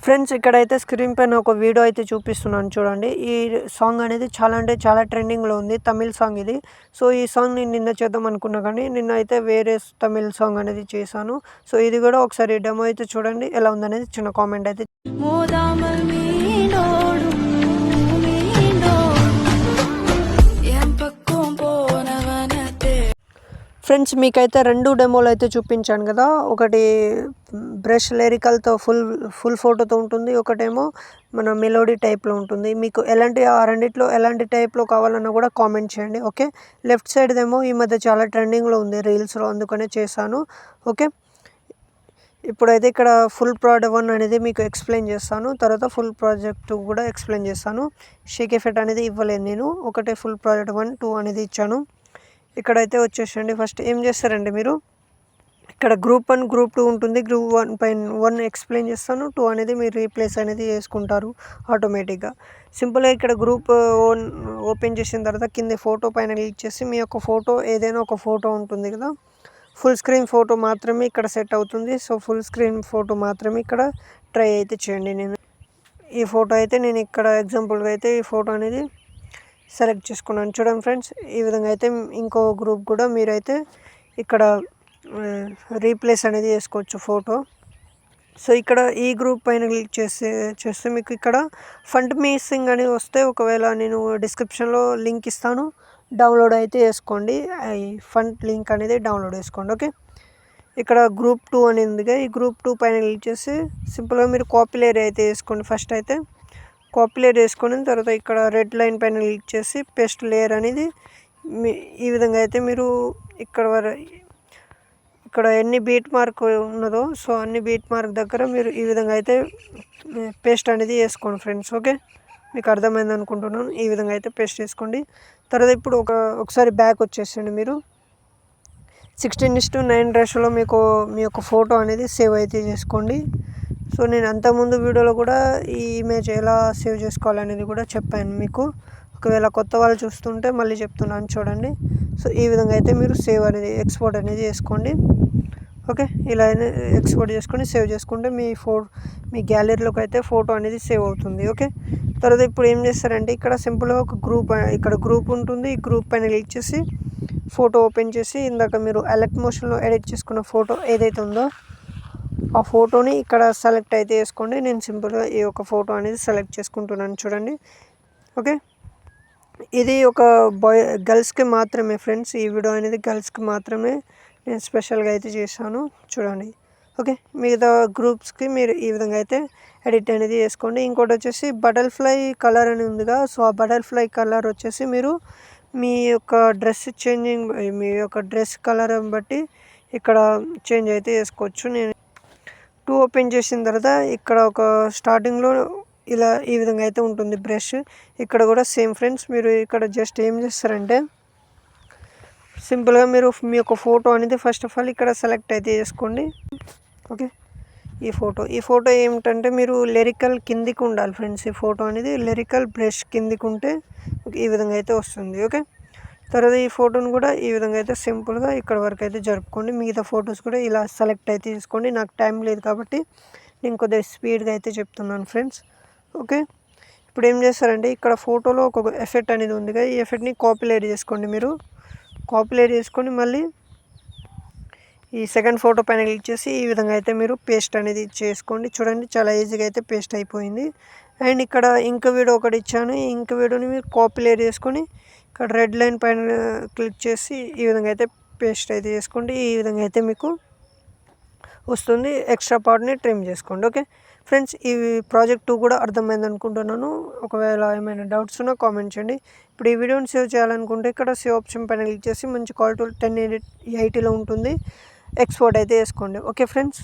Friends ఇక్కడైతే screen పైన ఒక వీడియో అయితే చూపిస్తున్నాను చూడండి. ఈ సాంగ్ అనేది చాలా అంటే చాలా ట్రెండింగ్‌లో ఉంది. తమిళ్ సాంగ్ ఇది. సో, ఈ సాంగ్ నేను నిన్న చేద్దాం అనుకున్నా కానీ నిన్న అయితే వేరే తమిళ్ సాంగ్ అనేది చేశాను. సో, ఇది కూడా ఒకసారి డెమో అయితే చూడండి. ఎలా ఉందనేది చిన్న కామెంట్ అయితే மோதாமல் மீண்டோடும் என் பக்கம் போனவனத்தே. ఫ్రెండ్స్ మీకైతే 2 డెమోలు అయితే చూపించాను కదా. ఒకటి బ్రష్ లిరికల్‌తో ఫుల్ ఫోటోతో ఉంటుంది. ఒకటేమో మన మెలోడీ టైప్‌లో ఉంటుంది. మీకు ఆ రెండిట్లో ఎలాంటి టైప్‌లో కావాలన్నా కూడా కామెంట్ చేయండి. ఓకే. లెఫ్ట్ సైడ్‌దేమో ఈ మధ్య చాలా ట్రెండింగ్‌లో ఉంది రీల్స్‌లో, అందుకనే చేశాను. ఓకే. ఇప్పుడైతే ఇక్కడ ఫుల్ ప్రోడక్ట్ 1 అనేది మీకు ఎక్స్ప్లెయిన్ చేస్తాను. తర్వాత ఫుల్ ప్రాజెక్ట్ 2 కూడా ఎక్స్ప్లెయిన్ చేస్తాను. షేక్ ఎఫెక్ట్ అనేది ఇవ్వలేదు నేను. ఒకటే ఫుల్ ప్రాజెక్ట్ 1, 2 అనేది ఇచ్చాను. ఇక్కడైతే వచ్చేసండి ఫస్ట్ ఏం చేస్తారంటే మీరు ఇక్కడ గ్రూప్ 1, గ్రూప్ 2 ఉంటుంది. గ్రూప్ 1 పైన 1 ఎక్స్ప్లెయిన్ చేస్తాను. 2 అనేది మీరు రీప్లేస్ అనేది చేసుకుంటారు ఆటోమేటిక్గా. సింపుల్గా ఇక్కడ గ్రూప్ 1 ఓపెన్ చేసిన తర్వాత కింద ఫోటో పైన క్లిక్ చేసి మీ యొక్క ఫోటో ఏదైనా ఒక ఫోటో ఉంటుంది కదా, ఫుల్ స్క్రీన్ ఫోటో మాత్రమే ఇక్కడ సెట్ అవుతుంది. సో, ఫుల్ స్క్రీన్ ఫోటో మాత్రమే ఇక్కడ ట్రై అయితే చేయండి. ఈ ఫోటో అయితే నేను ఇక్కడ ఎగ్జాంపుల్గా అయితే ఈ ఫోటో అనేది సెలెక్ట్ చేసుకున్నాను. చూడండి ఫ్రెండ్స్, ఈ విధంగా అయితే ఇంకో గ్రూప్ కూడా మీరైతే ఇక్కడ రీప్లేస్ అనేది చేసుకోవచ్చు ఫోటో. సో, ఇక్కడ ఈ గ్రూప్ పైన క్లిక్ చేస్తే మీకు ఇక్కడ ఫండ్ మిస్సింగ్ అని వస్తే, ఒకవేళ నేను డిస్క్రిప్షన్లో లింక్ ఇస్తాను, డౌన్లోడ్ అయితే చేసుకోండి. ఈ ఫండ్ లింక్ అనేది డౌన్లోడ్ చేసుకోండి. ఓకే. ఇక్కడ గ్రూప్ 2 అని ఉందిగా, ఈ గ్రూప్ 2 పైన క్లిక్ చేసి సింపుల్గా మీరు కాపీ లేయర్ అయితే వేసుకోండి. ఫస్ట్ అయితే కాపీ లేయర్ వేసుకొని తర్వాత ఇక్కడ రెడ్ లైన్ పైన క్లిక్ చేసి పేస్ట్ లేయర్ అనేది ఈ విధంగా అయితే మీరు ఇక్కడ ఎన్ని బీట్ మార్క్ ఉన్నదో సో అన్ని బీట్ మార్క్ దగ్గర మీరు ఈ విధంగా అయితే పేస్ట్ అనేది వేసుకోండి ఫ్రెండ్స్. ఓకే, మీకు అర్థమైంది అనుకుంటున్నాను. ఈ విధంగా అయితే పేస్ట్ చేసుకోండి. తర్వాత ఇప్పుడు ఒకసారి బ్యాక్ వచ్చేసండి. మీరు 16:9 రేషియోలో మీ యొక్క ఫోటో అనేది సేవ్ అయితే చేసుకోండి. సో, నేను అంతకుముందు వీడియోలో కూడా ఈ ఇమేజ్ ఎలా సేవ్ చేసుకోవాలనేది కూడా చెప్పాను మీకు. ఒకవేళ కొత్త వాళ్ళు చూస్తుంటే మళ్ళీ చెప్తున్నాను చూడండి. సో, ఈ విధంగా అయితే మీరు ఎక్స్పోర్ట్ అనేది చేసుకోండి. ఓకే, ఇలా ఎక్స్పోర్ట్ చేసుకొని సేవ్ చేసుకుంటే మీ గ్యాలరీలోకి అయితే ఫోటో అనేది సేవ్ అవుతుంది. ఓకే. తర్వాత ఇప్పుడు ఏం చేస్తారంటే ఇక్కడ సింపుల్గా ఒక ఇక్కడ గ్రూప్ ఉంటుంది. ఈ గ్రూప్ పైన క్లిక్ చేసి ఫోటో ఓపెన్ చేసి ఇందాక మీరు ఎలక్ట్ మోషన్లో ఎడిట్ చేసుకున్న ఫోటో ఏదైతే ఉందో ఆ ఫోటోని ఇక్కడ సెలెక్ట్ అయితే చేసుకోండి. నేను సింపుల్గా ఈ యొక్క ఫోటో అనేది సెలెక్ట్ చేసుకుంటున్నాను చూడండి. ఓకే, ఇది ఒక గర్ల్స్కి మాత్రమే ఫ్రెండ్స్. ఈ వీడియో అనేది గర్ల్స్కి మాత్రమే నేను స్పెషల్గా అయితే చేశాను చూడండి. ఓకే, మిగతా గ్రూప్స్కి మీరు ఈ విధంగా అయితే ఎడిట్ అనేది చేసుకోండి. ఇంకోటి వచ్చేసి బటర్ఫ్లై కలర్ అని ఉందిగా, సో ఆ బటర్ఫ్లై కలర్ వచ్చేసి మీరు మీ యొక్క మీ యొక్క డ్రెస్ కలర్ బట్టి ఇక్కడ చేంజ్ అయితే చేసుకోవచ్చు. నేను 2 ఓపెన్ చేసిన తర్వాత ఇక్కడ ఒక స్టార్టింగ్లో ఈ విధంగా అయితే ఉంటుంది బ్రష్. ఇక్కడ కూడా సేమ్ ఫ్రెండ్స్. మీరు ఇక్కడ జస్ట్ ఏం చేస్తారంటే సింపుల్గా మీరు మీ యొక్క ఫోటో అనేది ఫస్ట్ ఆఫ్ ఆల్ ఇక్కడ సెలెక్ట్ అయితే చేసుకోండి. ఓకే, ఈ ఫోటో ఏమిటంటే మీరు లిరికల్ కిందికి ఉండాలి ఫ్రెండ్స్. ఈ ఫోటో అనేది లిరికల్ బ్రష్ కిందికి ఉంటే ఈ విధంగా అయితే వస్తుంది. ఓకే, తర్వాత ఈ ఫోటోని కూడా ఈ విధంగా అయితే సింపుల్గా ఇక్కడ వరకు అయితే జరుపుకోండి. మిగతా ఫొటోస్ కూడా ఇలా సెలెక్ట్ అయితే చేసుకోండి. నాకు టైం లేదు కాబట్టి నేను కొద్దిగా స్పీడ్గా అయితే చెప్తున్నాను ఫ్రెండ్స్. ఓకే, ఇప్పుడు ఏం చేస్తారంటే ఇక్కడ ఫోటోలో ఒక ఎఫెక్ట్ అనేది ఉంది కదా, ఈ ఎఫెక్ట్ని కాపీ లేయర్ చేసుకోండి. మీరు కాపీ లేయర్ చేసుకొని మళ్ళీ ఈ సెకండ్ ఫోటో పైన క్లిక్ చేసి ఈ విధంగా అయితే మీరు పేస్ట్ అనేది చేసుకోండి. చూడండి, చాలా ఈజీగా అయితే పేస్ట్ అయిపోయింది. అండ్ ఇక్కడ ఇంక వీడియో ఒకటి ఇచ్చాను. ఈ ఇంక వీడియోని మీరు కాపీ లేయర్ చేసుకొని ఇక్కడ రెడ్ లైన్ పైన క్లిక్ చేసి ఈ విధంగా అయితే పేస్ట్ అయితే చేసుకోండి. ఈ విధంగా అయితే మీకు వస్తుంది. ఎక్స్ట్రా పార్ట్ని ట్రిమ్ చేసుకోండి. ఓకే ఫ్రెండ్స్, ఈ ప్రాజెక్ట్ 2 కూడా అర్థమైంది అనుకుంటున్నాను. ఒకవేళ ఏమైనా డౌట్స్ ఉన్నా కామెంట్ చేయండి. ఇప్పుడు ఈ వీడియోని సేవ్ చేయాలనుకుంటే ఇక్కడ సేవ్ ఆప్షన్ పైన క్లిక్ చేసి మంచి క్వాలిటీ 1080లో ఉంటుంది. ఎక్స్పోర్ట్ అయితే చేసుకోండి. Okay friends.